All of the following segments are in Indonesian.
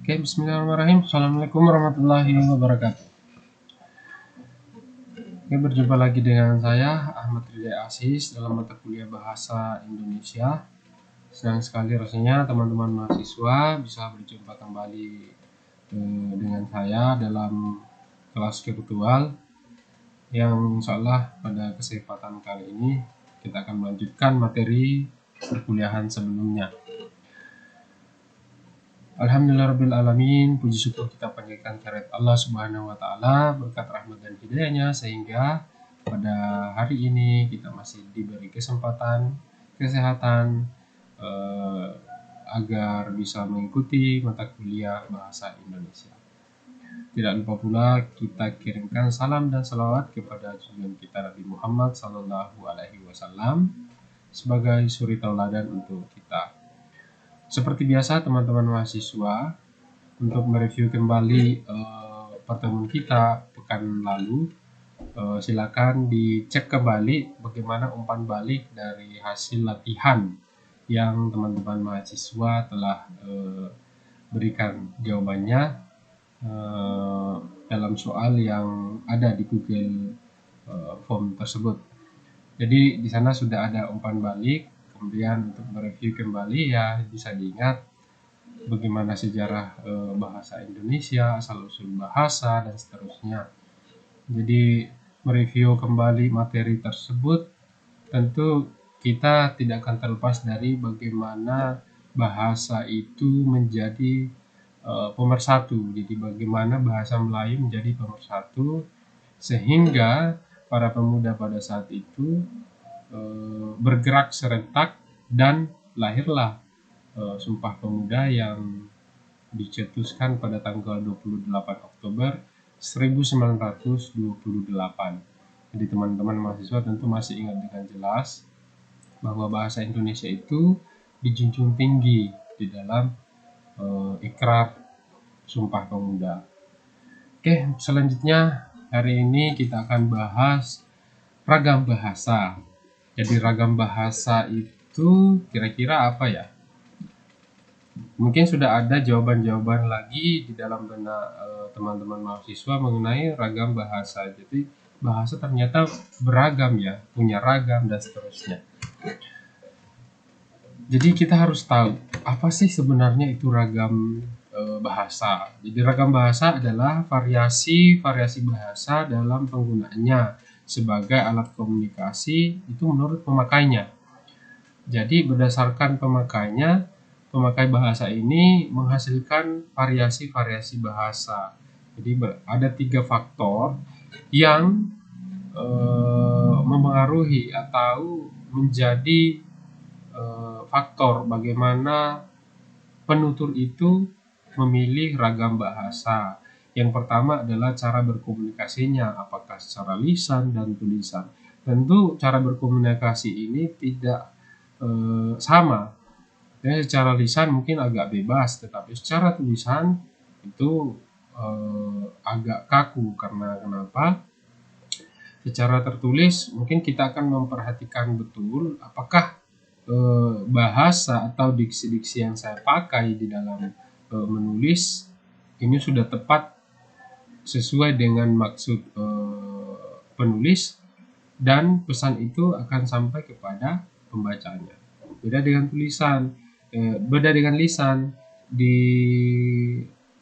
Oke, bismillahirrahmanirrahim. Assalamualaikum warahmatullahi wabarakatuh. Oke, berjumpa lagi dengan saya, Ahmad Ridha Aziz, dalam mata kuliah Bahasa Indonesia. Senang sekali rasanya teman-teman mahasiswa bisa berjumpa kembali dengan saya dalam kelas virtual yang insya Allah pada kesempatan kali ini kita akan melanjutkan materi perkuliahan sebelumnya. Alhamdulillahirrahmanirrahim, puji syukur kita panjatkan kehadirat Allah Subhanahu wa Ta'ala, berkat rahmat dan hidayahnya, sehingga pada hari ini kita masih diberi kesempatan, kesehatan, agar bisa mengikuti mata kuliah bahasa Indonesia. Tidak lupa pula kita kirimkan salam dan salawat kepada junjungan kita Nabi Muhammad Sallallahu Alaihi Wasallam sebagai suri tauladan untuk kita. Seperti biasa teman-teman mahasiswa, untuk mereview kembali pertemuan kita pekan lalu, silakan dicek kembali bagaimana umpan balik dari hasil latihan yang teman-teman mahasiswa telah berikan jawabannya dalam soal yang ada di Google Form tersebut. Jadi di sana sudah ada umpan balik. Kemudian untuk mereview kembali ya bisa diingat bagaimana sejarah bahasa Indonesia, asal-usul bahasa, dan seterusnya. Jadi mereview kembali materi tersebut, tentu kita tidak akan terlepas dari bagaimana bahasa itu menjadi pemersatu. Jadi bagaimana bahasa Melayu menjadi pemersatu, sehingga para pemuda pada saat itu bergerak serentak dan lahirlah Sumpah Pemuda yang dicetuskan pada tanggal 28 Oktober 1928. Jadi teman-teman mahasiswa tentu masih ingat dengan jelas bahwa bahasa Indonesia itu dijunjung tinggi di dalam Ikrar Sumpah Pemuda. Oke, selanjutnya hari ini kita akan bahas ragam bahasa. Jadi ragam bahasa itu kira-kira apa ya? Mungkin sudah ada jawaban-jawaban lagi di dalam benak teman-teman mahasiswa mengenai ragam bahasa. Jadi bahasa ternyata beragam ya, punya ragam dan seterusnya. Jadi kita harus tahu apa sih sebenarnya itu ragam bahasa. Jadi ragam bahasa adalah variasi-variasi bahasa dalam penggunaannya sebagai alat komunikasi itu menurut pemakainya. Jadi berdasarkan pemakainya, pemakai bahasa ini menghasilkan variasi-variasi bahasa. Jadi ada 3 faktor yang mempengaruhi atau menjadi faktor bagaimana penutur itu memilih ragam bahasa. Yang pertama adalah cara berkomunikasinya, apakah secara lisan dan tulisan. Tentu cara berkomunikasi ini tidak sama. Ya, secara lisan mungkin agak bebas, tetapi secara tulisan itu agak kaku. Karena kenapa? Secara tertulis mungkin kita akan memperhatikan betul apakah bahasa atau diksi-diksi yang saya pakai di dalam menulis ini sudah tepat sesuai dengan maksud penulis, dan pesan itu akan sampai kepada pembacanya. Beda dengan tulisan, beda dengan lisan. Di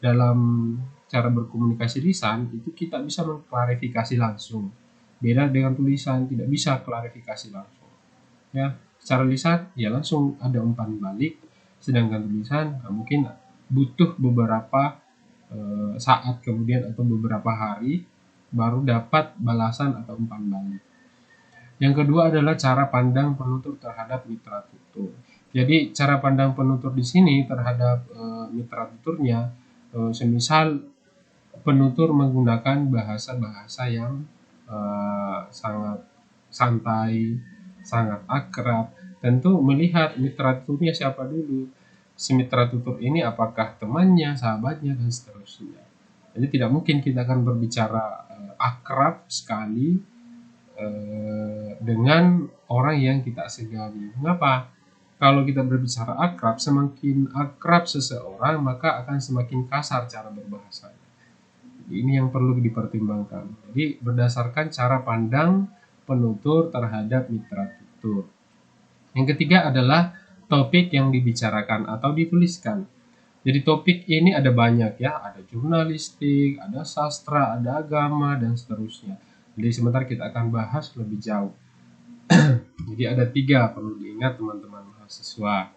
dalam cara berkomunikasi lisan itu kita bisa mengklarifikasi langsung. Beda dengan tulisan, tidak bisa klarifikasi langsung. Ya, secara lisan ya langsung ada umpan balik, sedangkan tulisan mungkin butuh beberapa saat kemudian atau beberapa hari baru dapat balasan atau umpan balik. Yang kedua adalah cara pandang penutur terhadap mitra tutur. Jadi cara pandang penutur di sini terhadap mitra tuturnya, semisal penutur menggunakan bahasa-bahasa yang sangat santai, sangat akrab, tentu melihat mitra tuturnya siapa dulu. Si mitra tutur ini apakah temannya, sahabatnya, dan seterusnya. Jadi tidak mungkin kita akan berbicara akrab sekali dengan orang yang kita segani. Mengapa? kalau kita berbicara akrab, semakin akrab seseorang maka akan semakin kasar cara berbahasa. Ini yang perlu dipertimbangkan. Jadi berdasarkan cara pandang penutur terhadap mitra tutur. Yang ketiga adalah topik yang dibicarakan atau dituliskan. Jadi topik ini ada banyak ya, ada jurnalistik, ada sastra, ada agama, dan seterusnya. Jadi sebentar kita akan bahas lebih jauh. Jadi ada 3 perlu diingat teman-teman mahasiswa.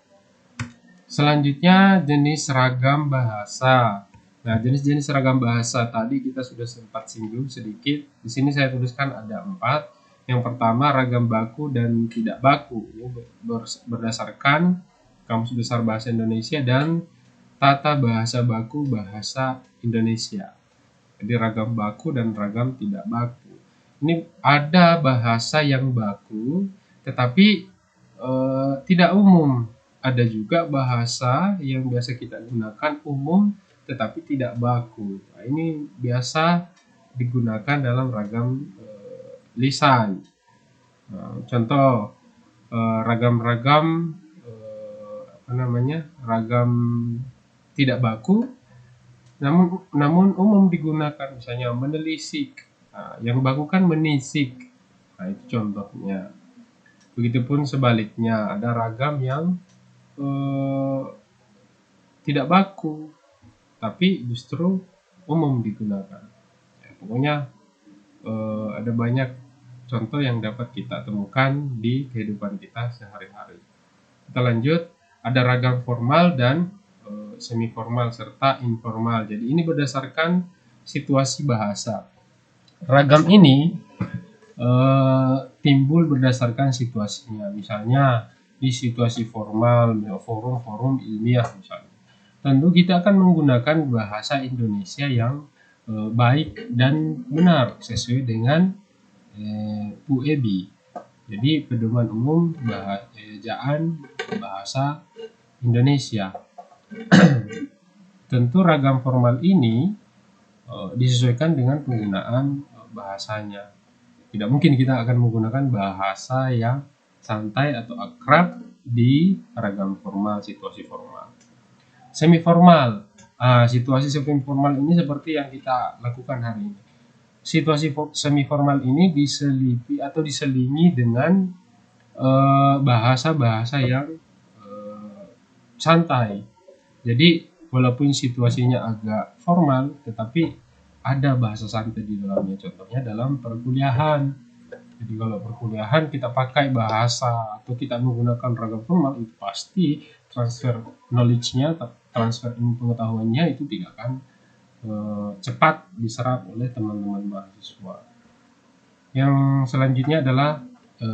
Selanjutnya jenis ragam bahasa. Nah, jenis-jenis ragam bahasa tadi kita sudah sempat singgung sedikit. Di sini saya tuliskan ada 4. Yang pertama ragam baku dan tidak baku. Ini berdasarkan Kamus Besar Bahasa Indonesia dan Tata Bahasa Baku Bahasa Indonesia. Jadi ragam baku dan ragam tidak baku. Ini ada bahasa yang baku tetapi tidak umum. Ada juga bahasa yang biasa kita gunakan umum tetapi tidak baku. Nah, ini biasa digunakan dalam ragam lisan. Nah, contoh ragam-ragam ragam tidak baku namun umum digunakan, misalnya menelisik. Nah, yang baku kan menisik. Nah, itu contohnya. Begitupun sebaliknya, ada ragam yang tidak baku tapi justru umum digunakan. Ya, pokoknya ada banyak contoh yang dapat kita temukan di kehidupan kita sehari-hari. Kita lanjut, ada ragam formal dan semi formal serta informal. Jadi ini berdasarkan situasi bahasa. Ragam ini timbul berdasarkan situasinya. Misalnya di situasi formal, forum-forum ilmiah misalnya. Tentu kita akan menggunakan bahasa Indonesia yang baik dan benar sesuai dengan PUEB. Jadi pedoman umum ejaan bahasa Indonesia. Tentu ragam formal ini disesuaikan dengan penggunaan bahasanya. Tidak mungkin kita akan menggunakan bahasa yang santai atau akrab di ragam formal, situasi formal. Semi formal, situasi semi formal ini seperti yang kita lakukan hari ini. Situasi semi formal ini diselipi atau diselingi dengan bahasa-bahasa yang santai. Jadi walaupun situasinya agak formal, tetapi ada bahasa santai di dalamnya. Contohnya dalam perkuliahan. Jadi kalau perkuliahan kita pakai bahasa atau kita menggunakan ragam formal, itu pasti transfer knowledge-nya, transfer ilmu pengetahuannya itu tidak akan cepat diserap oleh teman-teman mahasiswa. Yang selanjutnya adalah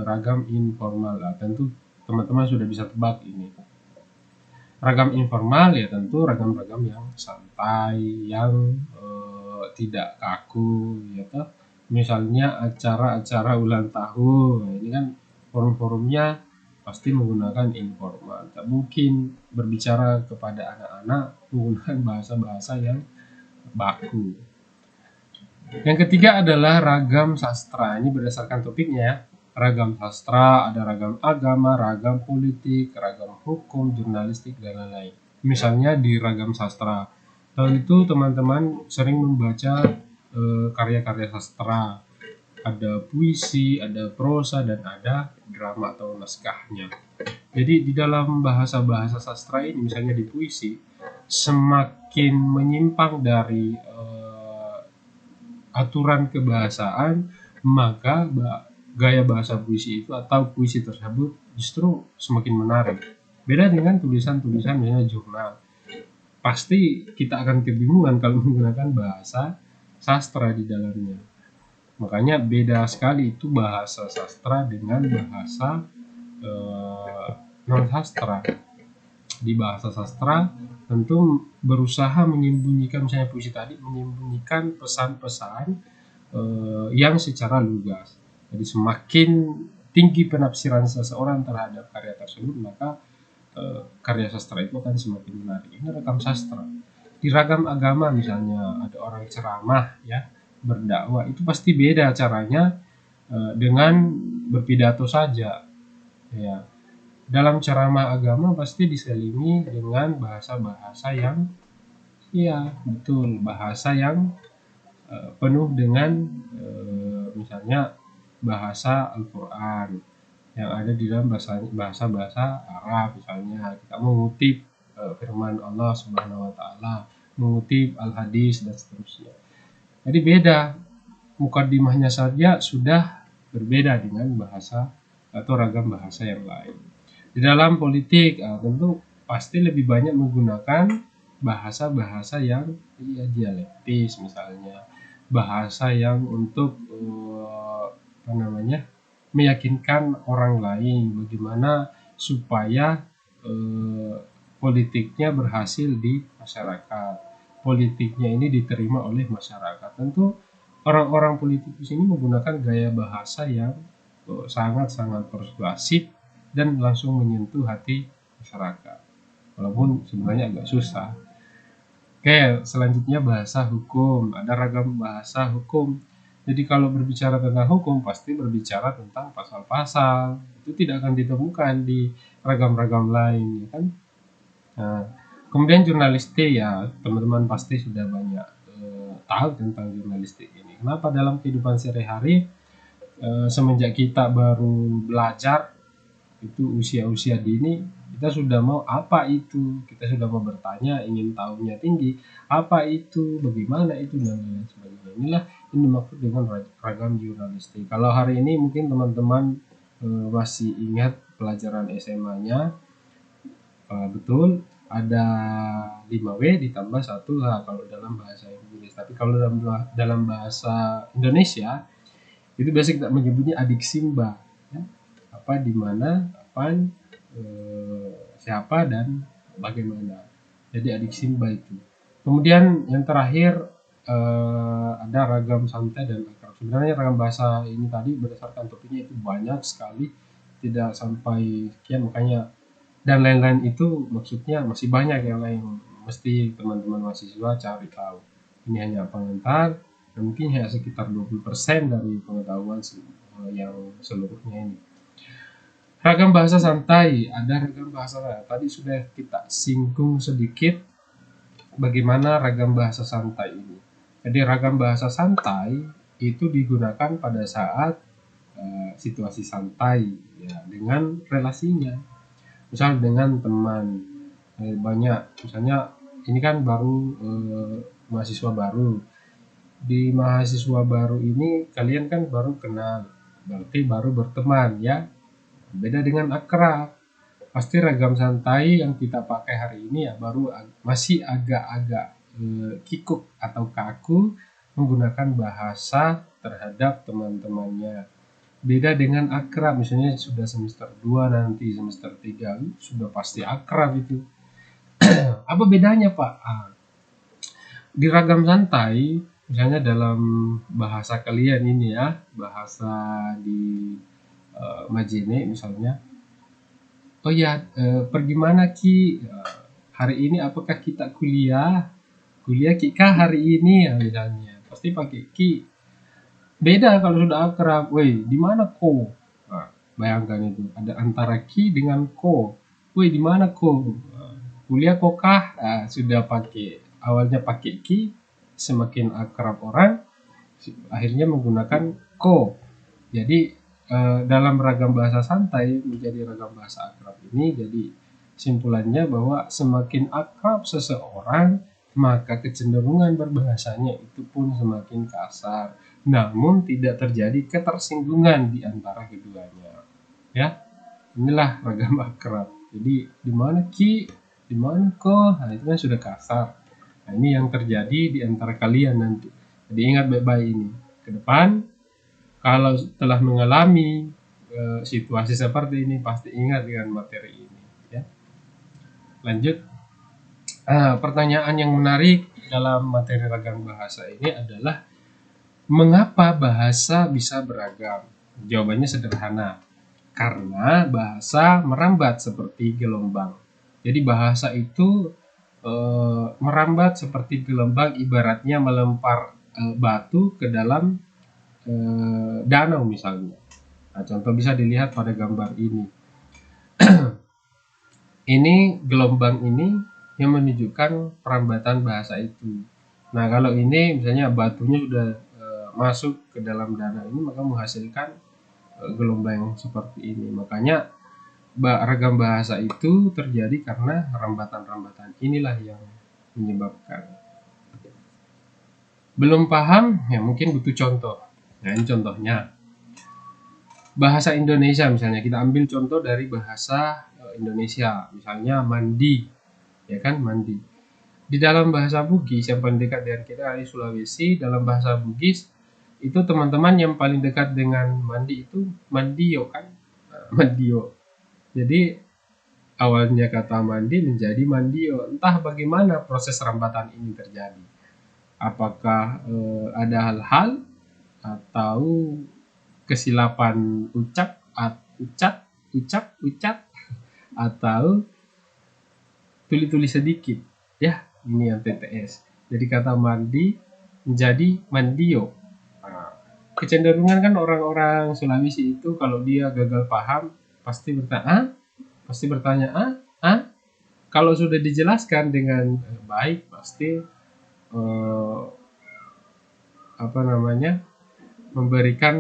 ragam informal. Nah, tentu teman-teman sudah bisa tebak ini. Ragam informal ya tentu ragam-ragam yang santai, yang tidak kaku, ya toh. Misalnya acara-acara ulang tahun, ini kan forum-forumnya pasti menggunakan informal. Tak mungkin berbicara kepada anak-anak menggunakan bahasa-bahasa yang baku. Yang ketiga adalah ragam sastra. Ini berdasarkan topiknya ya. Ragam sastra, ada ragam agama, ragam politik, ragam hukum, jurnalistik, dan lain-lain. Misalnya di ragam sastra, tahun itu teman-teman sering membaca karya-karya sastra. Ada puisi, ada prosa, dan ada drama atau naskahnya. Jadi di dalam bahasa-bahasa sastra ini, misalnya di puisi, semakin menyimpang dari aturan kebahasaan, maka gaya bahasa puisi itu atau puisi tersebut justru semakin menarik. Beda dengan tulisan-tulisan misalnya jurnal. Pasti kita akan kebingungan kalau menggunakan bahasa sastra di dalamnya. Makanya beda sekali itu bahasa sastra dengan bahasa non-sastra. Di bahasa sastra tentu berusaha menyembunyikan, misalnya puisi tadi, menyembunyikan pesan-pesan yang secara lugas. Jadi semakin tinggi penafsiran seseorang terhadap karya tersebut, maka karya sastra itu akan semakin menarik. Ini ragam sastra. Di ragam agama misalnya ada orang ceramah ya, berdakwah, itu pasti beda caranya dengan berpidato saja ya. dalam ceramah agama pasti diselingi dengan bahasa-bahasa yang, iya betul, bahasa yang penuh dengan misalnya bahasa Al-Quran yang ada di dalam bahasa-bahasa Arab. Misalnya kita mengutip firman Allah Subhanahu wa taala, mengutip Al-Hadis dan seterusnya. Jadi beda, mukadimahnya saja sudah berbeda dengan bahasa atau ragam bahasa yang lain. Di dalam politik tentu pasti lebih banyak menggunakan bahasa-bahasa yang dialektis, misalnya bahasa yang untuk apa namanya, meyakinkan orang lain bagaimana supaya politiknya berhasil di masyarakat, politiknya ini diterima oleh masyarakat. Tentu orang-orang politikus ini menggunakan gaya bahasa yang sangat-sangat persuasif dan langsung menyentuh hati masyarakat, walaupun sebenarnya agak susah. Oke, selanjutnya bahasa hukum. Ada ragam bahasa hukum. Jadi kalau berbicara tentang hukum, pasti berbicara tentang pasal-pasal. Itu tidak akan ditemukan di ragam-ragam lain, ya kan? Nah, kemudian jurnalistik, ya teman-teman pasti sudah banyak tahu tentang jurnalistik ini. Kenapa dalam kehidupan sehari-hari semenjak kita baru belajar itu usia-usia dini, kita sudah mau apa itu, kita sudah mau bertanya, ingin tahunya tinggi, apa itu, bagaimana itu, dan lain sebagainya. Inilah ini dimaksud dengan ragam jurnalistik. Kalau hari ini mungkin teman-teman masih ingat pelajaran SMA-nya, betul ada 5W ditambah 1H kalau dalam bahasa Inggris. Tapi kalau dalam bahasa Indonesia itu biasa kita menyebutnya adik Simba, ya. Apa, di mana, kapan, siapa, dan bagaimana. Jadi adik Simba itu. Kemudian yang terakhir ada ragam santai dan akrab. Sebenarnya ragam bahasa ini tadi berdasarkan topiknya itu banyak sekali, tidak sampai sekian, makanya dan lain-lain itu maksudnya masih banyak yang lain, mesti teman-teman mahasiswa cari tahu. Ini hanya pengantar dan mungkin hanya sekitar 20% dari pengetahuan yang seluruhnya ini. Ragam bahasa santai, ada ragam bahasa tadi sudah kita singgung sedikit bagaimana ragam bahasa santai ini. Jadi ragam bahasa santai itu digunakan pada saat situasi santai, ya, dengan relasinya. Misal dengan teman banyak, misalnya ini kan baru mahasiswa baru. Di mahasiswa baru ini kalian kan baru kenal, berarti baru berteman, ya. Beda dengan akrab, pasti ragam santai yang kita pakai hari ini ya baru masih agak-agak kikuk atau kaku menggunakan bahasa terhadap teman-temannya. Beda dengan akrab, misalnya sudah semester 2, nanti semester 3 sudah pasti akrab itu. Apa bedanya, Pak? Di ragam santai, misalnya dalam bahasa kalian ini ya, bahasa di Majene misalnya, oh ya, pergi mana Ki? Hari ini apakah kita kuliah? Kuliah Ki kah hari ini ya, misalnya. Pasti pakai Ki. Beda kalau sudah akrab, woi di mana ko? Nah, bayangkan itu, ada antara Ki dengan ko. Woi di mana ko? Kuliah kok kah? Nah, sudah pakai, awalnya pakai Ki, semakin akrab orang, akhirnya menggunakan ko. Jadi dalam ragam bahasa santai menjadi ragam bahasa akrab ini, jadi simpulannya bahwa semakin akrab seseorang, maka kecenderungan berbahasanya itu pun semakin kasar, namun tidak terjadi ketersinggungan di antara keduanya. Ya, inilah ragam akrab. Jadi di mana Ki, di mana ko, nah itu kan sudah kasar. Nah, ini yang terjadi di antara kalian nanti. Jadi ingat baik-baik ini. Ke depan kalau telah mengalami situasi seperti ini, pasti ingat dengan materi ini, ya. Lanjut. Pertanyaan yang menarik dalam materi ragam bahasa ini adalah mengapa bahasa bisa beragam? Jawabannya sederhana. Karena bahasa merambat seperti gelombang. Jadi bahasa itu merambat seperti gelombang, ibaratnya melempar batu ke dalam danau misalnya. Nah, contoh bisa dilihat pada gambar ini. Ini gelombang ini yang menunjukkan perambatan bahasa itu. Nah, kalau ini misalnya batunya sudah masuk ke dalam danau ini, maka menghasilkan gelombang seperti ini. Makanya ragam bahasa itu terjadi karena rambatan-rambatan inilah yang menyebabkan. Belum paham? Ya mungkin butuh contoh. Nah, ini contohnya. Bahasa Indonesia misalnya, kita ambil contoh dari bahasa Indonesia. Misalnya mandi, ya kan, mandi. Di dalam bahasa Bugis yang paling dekat dengan kita di Sulawesi, dalam bahasa Bugis itu teman-teman yang paling dekat dengan mandi itu mandio kan. Nah, mandio. Jadi awalnya kata mandi menjadi mandio. Entah bagaimana proses rambatan ini terjadi. Apakah ada hal-hal atau kesilapan ucap atau tuli-tuli sedikit. Ya, ini yang TTS. Jadi kata mandi menjadi mandio. Nah, kecenderungan kan orang-orang Sulawesi itu kalau dia gagal paham pasti bertanya kalau sudah dijelaskan dengan baik pasti memberikan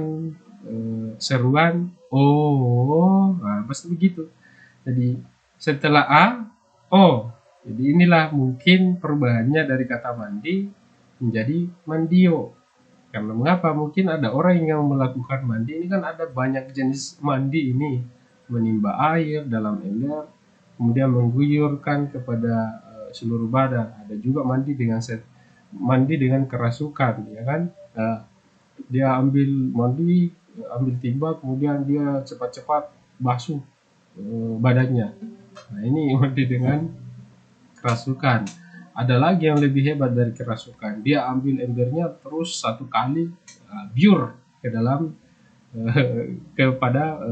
seruan nah pasti begitu. Jadi setelah jadi inilah mungkin perubahannya dari kata mandi menjadi mandio. Karena mengapa? Mungkin ada orang yang melakukan mandi ini kan ada banyak jenis mandi ini, menimba air dalam ember kemudian mengguyurkan kepada seluruh badan. Ada juga mandi dengan kerasukan, ya kan. Dia ambil timba kemudian dia cepat-cepat basuh badannya. Nah, ini mandi dengan kerasukan. Ada lagi yang lebih hebat dari kerasukan. Dia ambil embernya terus satu kali biur ke dalam kepada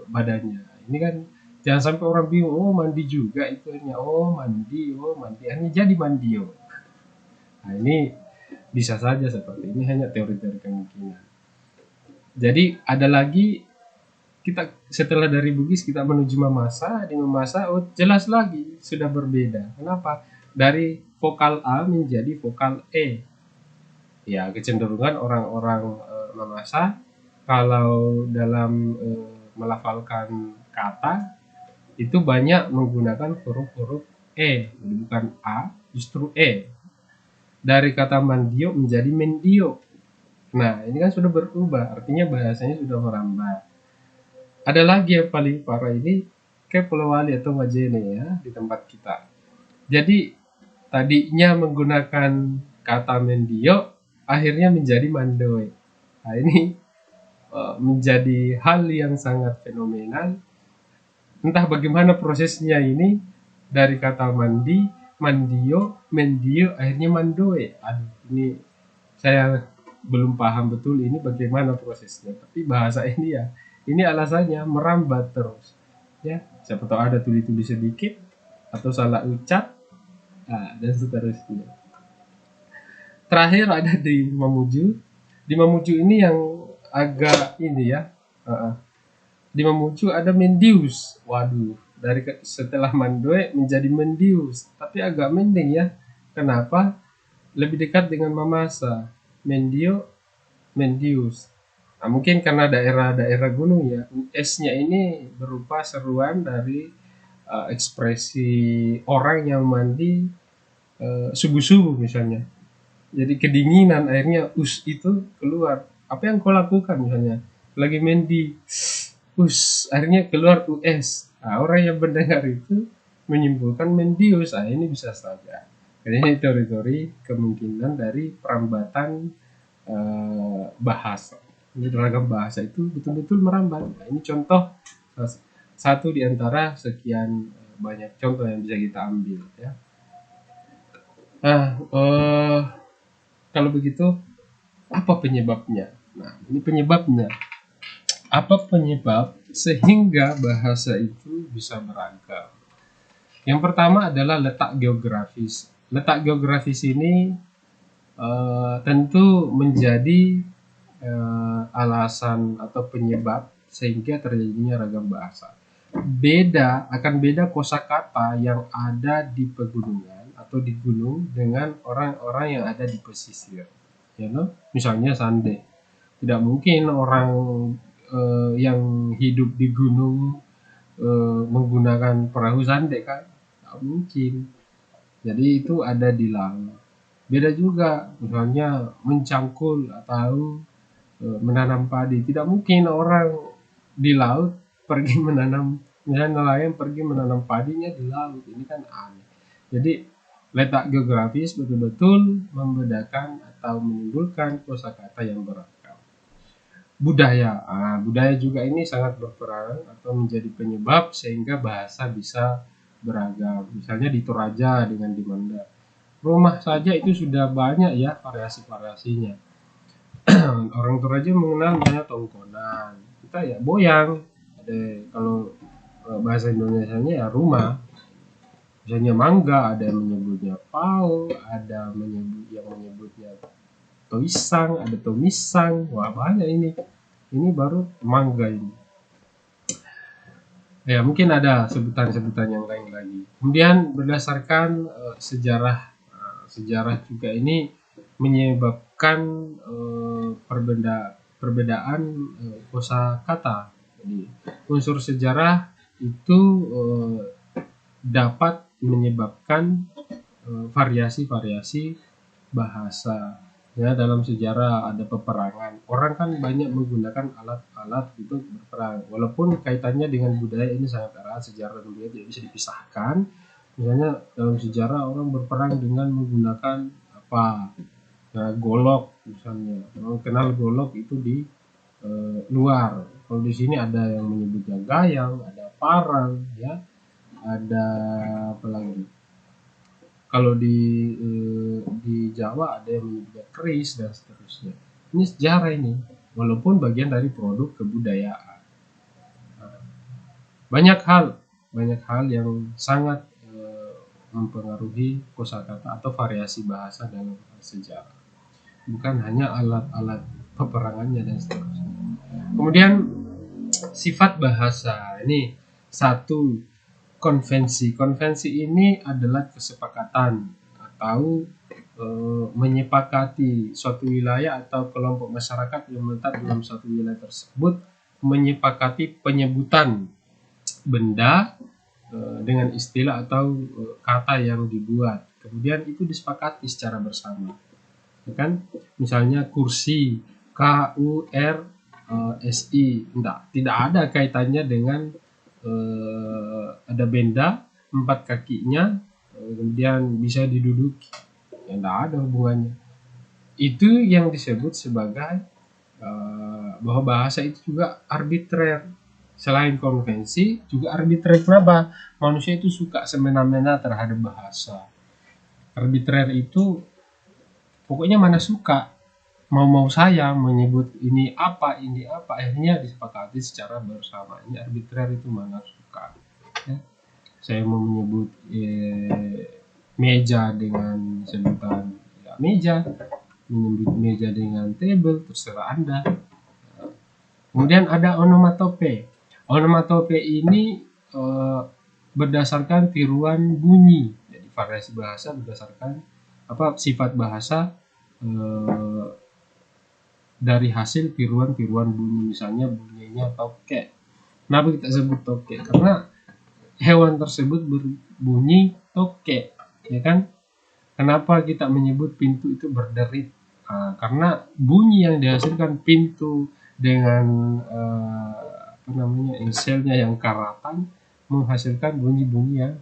badannya. Ini kan jangan sampai orang bingung, mandi juga itu hanya mandi. Ini jadi mandio. Nah, ini bisa saja seperti ini, hanya teori-teori kemungkinan. Jadi ada lagi kita setelah dari Bugis kita menuju Mamasa, di Mamasa jelas lagi sudah berbeda. Kenapa? Dari vokal A menjadi vokal E. Ya, kecenderungan orang-orang Mamasa kalau dalam melafalkan kata itu banyak menggunakan huruf-huruf E, bukan A, justru E. Dari kata mandio menjadi mendio. Nah, ini kan sudah berubah, artinya bahasanya sudah merambat. Ada lagi yang paling parah ini, kayak Polowali atau Majene ya, di tempat kita. Jadi, tadinya menggunakan kata mendio, akhirnya menjadi mandoe. Nah, ini menjadi hal yang sangat fenomenal. Entah bagaimana prosesnya ini, dari kata mandi, mandio, mendio, akhirnya mandoe. Aduh, ini saya belum paham betul ini bagaimana prosesnya. Tapi bahasa ini ya, ini alasannya merambat terus. Ya, siapa tahu ada tuli-tuli sedikit atau salah ucap, dan seterusnya. Terakhir ada di Mamuju. Di Mamuju ini yang agak ini ya. Di Mamuju ada Mendius. Waduh, dari setelah Mandoe menjadi Mendius, tapi agak mending ya. Kenapa? Lebih dekat dengan Mamasa. Mendius. Nah, mungkin karena daerah-daerah gunung ya, S-nya ini berupa seruan dari ekspresi orang yang mandi subuh-subuh misalnya. Jadi kedinginan airnya itu keluar. Apa yang kau lakukan misalnya? Lagi mandi, akhirnya keluar US. Nah, orang yang mendengar itu menyimpulkan mendius. Nah, ini bisa saja. Jadi ini teori-teori kemungkinan dari perambatan bahasa. Jadi ragam bahasa itu betul-betul merambat. Nah, ini contoh satu di antara sekian banyak contoh yang bisa kita ambil ya. Nah, kalau begitu apa penyebabnya? Nah, ini penyebabnya. Apa penyebab sehingga bahasa itu bisa beragam? Yang pertama adalah letak geografis. Letak geografis ini tentu menjadi alasan atau penyebab sehingga terjadinya ragam bahasa. akan beda kosakata yang ada di pegunungan atau di gunung dengan orang-orang yang ada di pesisir. Ya, no? Misalnya Sande, tidak mungkin orang yang hidup di gunung menggunakan perahu Sande kan, tidak mungkin. Jadi itu ada di laut. Beda juga, misalnya mencangkul atau menanam padi. Tidak mungkin orang di laut pergi menanam, misalnya nelayan pergi menanam padinya di laut. Ini kan aneh. Jadi letak geografis betul-betul membedakan atau menimbulkan kosakata yang beragam. Budaya, budaya juga ini sangat berperan atau menjadi penyebab sehingga bahasa bisa beragam. Misalnya di Toraja dengan di Mandar. Rumah saja itu sudah banyak ya variasi-variasinya. Orang Toraja mengenal misalnya tongkonan, kita ya boyang. Ada kalau bahasa Indonesianya ya rumah. Misalnya mangga, ada yang menyebutnya pao, ada yang menyebutnya toisang, ada tomisang. Wah banyak ini. Ini baru mangga ini. Ya mungkin ada sebutan-sebutan yang lain lagi. Kemudian berdasarkan sejarah juga ini menyebabkan perbedaan kosakata. Jadi unsur sejarah itu dapat menyebabkan variasi-variasi bahasa. Ya, dalam sejarah ada peperangan. Orang kan banyak menggunakan alat-alat untuk berperang. Walaupun kaitannya dengan budaya ini sangat erat, sejarah dan budaya tidak bisa dipisahkan. Misalnya dalam sejarah orang berperang dengan menggunakan apa? Nah, golok misalnya. Orang kenal golok itu di luar. Kalau di sini ada yang menyebutnya gayang, ada parang, ya, ada apa lagi? Kalau di Jawa ada yang menyebutnya keris dan seterusnya. Ini sejarah ini, walaupun bagian dari produk kebudayaan. Banyak hal yang sangat mempengaruhi kosakata atau variasi bahasa dalam sejarah. Bukan hanya alat-alat peperangannya dan seterusnya. Kemudian sifat bahasa ini satu konvensi. Konvensi ini adalah kesepakatan atau menyepakati suatu wilayah atau kelompok masyarakat yang menetap dalam suatu wilayah tersebut menyepakati penyebutan benda dengan istilah atau kata yang dibuat. Kemudian itu disepakati secara bersama. Ya kan? Misalnya kursi, KURSI, tidak ada kaitannya dengan ada benda 4 kakinya kemudian bisa diduduki, ya tidak ada hubungannya. Itu yang disebut sebagai bahwa bahasa itu juga arbitrer. Selain konvensi juga arbitrer. Kenapa? Manusia itu suka semena-mena terhadap bahasa. Arbitrer itu pokoknya mana suka, mau saya menyebut ini apa, akhirnya disepakati secara bersama. Ini arbitrer itu mana suka. Ya. Saya mau menyebut meja dengan sebutan ya, meja, menyebut meja dengan table, terserah Anda. Kemudian ada onomatope. Onomatope ini berdasarkan tiruan bunyi. Jadi variasi bahasa berdasarkan sifat bahasa dari hasil tiruan-tiruan bunyi. Misalnya bunyinya tokek. Kenapa kita sebut tokek? Karena hewan tersebut berbunyi tokek, ya kan? Kenapa kita menyebut pintu itu berderit? Karena bunyi yang dihasilkan pintu dengan selnya yang karatan menghasilkan bunyi-bunyi yang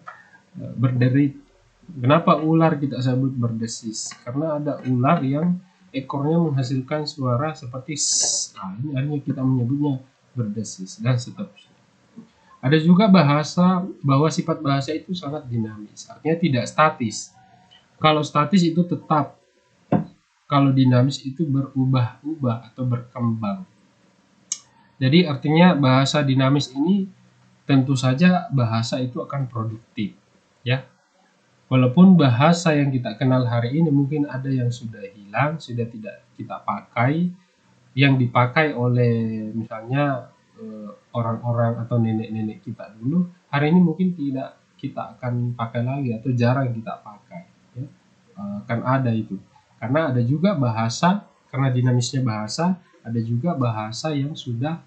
berderit. Kenapa ular kita sebut berdesis? Karena ada ular yang ekornya menghasilkan suara seperti ini artinya kita menyebutnya berdesis dan seterusnya. Ada juga bahwa sifat bahasa itu sangat dinamis, artinya tidak statis. Kalau statis itu tetap, kalau dinamis itu berubah-ubah atau berkembang. Jadi artinya bahasa dinamis ini tentu saja bahasa itu akan produktif, ya. Walaupun bahasa yang kita kenal hari ini mungkin ada yang sudah hilang, sudah tidak kita pakai, yang dipakai oleh misalnya orang-orang atau nenek-nenek kita dulu, hari ini mungkin tidak kita akan pakai lagi atau jarang kita pakai, ya. Kan ada itu. Karena ada juga bahasa, karena dinamisnya bahasa, ada juga bahasa yang sudah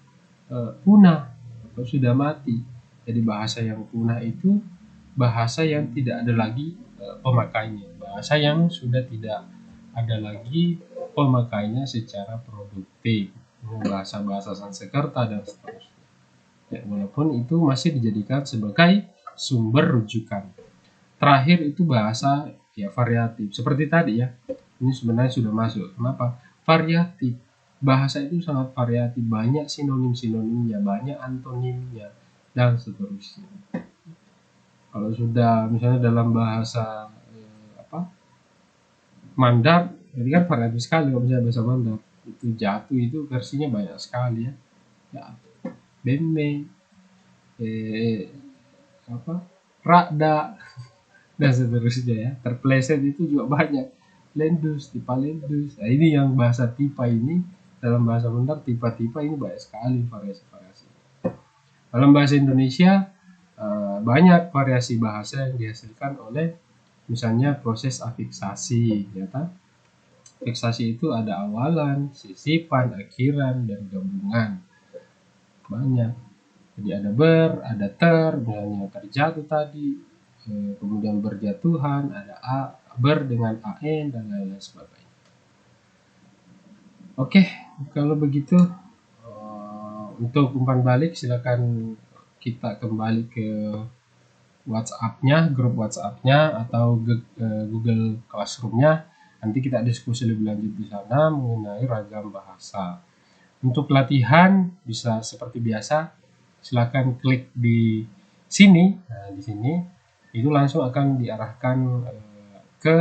punah atau sudah mati. Jadi bahasa yang punah itu bahasa yang tidak ada lagi pemakainya, bahasa yang sudah tidak ada lagi pemakainya secara produktif, bahasa-bahasa Sanskerta dan seterusnya. Ya, walaupun itu masih dijadikan sebagai sumber rujukan. Terakhir itu bahasa ya variatif. Seperti tadi ya, ini sebenarnya sudah masuk. Kenapa? Variatif. Bahasa itu sangat variatif, banyak sinonim-sinonimnya, banyak antonimnya, dan seterusnya. Kalau sudah misalnya dalam bahasa Mandar, jadi kan variatif sekali kalau misalnya bahasa Mandar. Itu jatuh itu versinya banyak sekali ya. Jatuh, beme, apa, rakda, dan seterusnya ya. Terpleset itu juga banyak. Lendus, tipa lendus. Nah, ini yang bahasa tipa ini dalam bahasa Mandar tipa-tipa ini banyak sekali variasi-variasi. Dalam bahasa Indonesia banyak variasi bahasa yang dihasilkan oleh misalnya proses afiksasi, ya kan? Fiksasi itu ada awalan, sisipan, akhiran, dan gabungan. Banyak. Jadi ada ada misalnya terjatuh tadi, kemudian berjatuhan, ada dengan an, dan lain-lain sebagainya. Oke, kalau begitu untuk umpan balik silakan kita kembali ke WhatsApp-nya, grup WhatsApp-nya atau Google Classroom-nya. Nanti kita diskusi lebih lanjut di sana mengenai ragam bahasa. Untuk latihan bisa seperti biasa, silakan klik di sini. Nah, di sini itu langsung akan diarahkan ke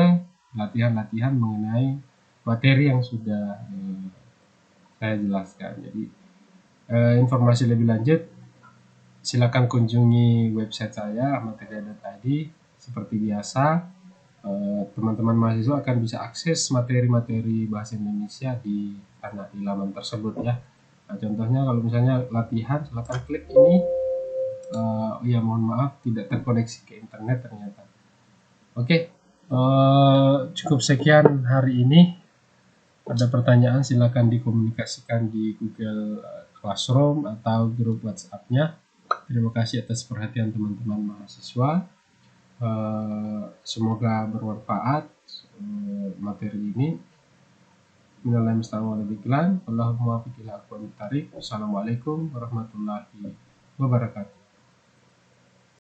latihan-latihan mengenai materi yang sudah saya jelaskan. Jadi informasi lebih lanjut silakan kunjungi website saya ahmadhidayat.id. Seperti biasa, teman-teman mahasiswa akan bisa akses materi-materi bahasa Indonesia di laman tersebut ya. Nah, contohnya kalau misalnya latihan, silakan klik ini. Ya mohon maaf tidak terkoneksi ke internet ternyata. Oke, cukup sekian hari ini. Ada pertanyaan silakan dikomunikasikan di Google Classroom atau grup WhatsApp-nya. Terima kasih atas perhatian teman-teman mahasiswa. Semoga bermanfaat materi ini. Assalamualaikum warahmatullahi wabarakatuh.